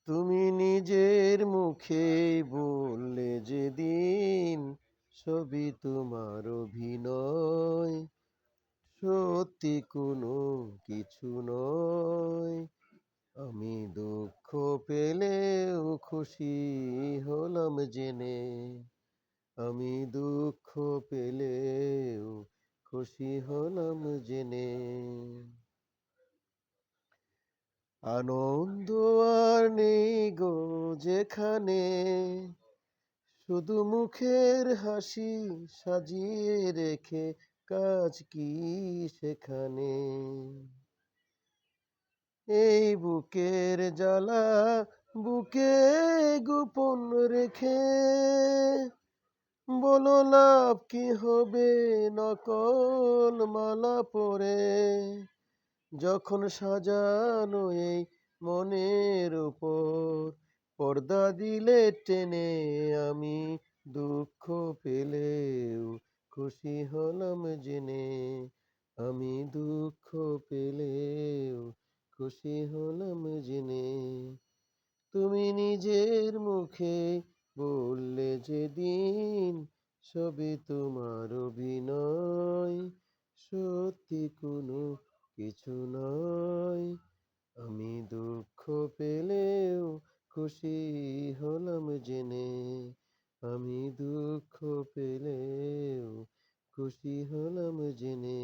তুমি নিজের মুখেই বললে যেদিন সবই তোমার অভিনয়, সত্যি কোনো কিছু নয়। আমি দুঃখ পেলেও খুশি হলাম জেনে, আমি দুঃখ পেলেও খুশি হলাম জেনে। আনন্দ আর নেই গো যেখানে, শুধু মুখের হাসি সাজিয়ে রেখে কাজ কি সেখানে। এই বুকের জ্বালা বুকে গোপন রেখে, বলো লাভ কি হবে নকল মালা পরে, যখন সাজানো এই মনের উপর পর্দা দিলে টেনে। আমি দুঃখ পেলেও খুশি হলাম জেনে, আমি দুঃখ পেলেও খুশি হলাম জেনে। তুমি নিজের মুখে বললে যেদিন সবই তোমার অভিনয়, সত্যি কোনো কিছু নয়। আমি দুঃখ পেলেও খুশি হলাম জেনে, আমি দুঃখ পেলেও খুশি হলাম জেনে।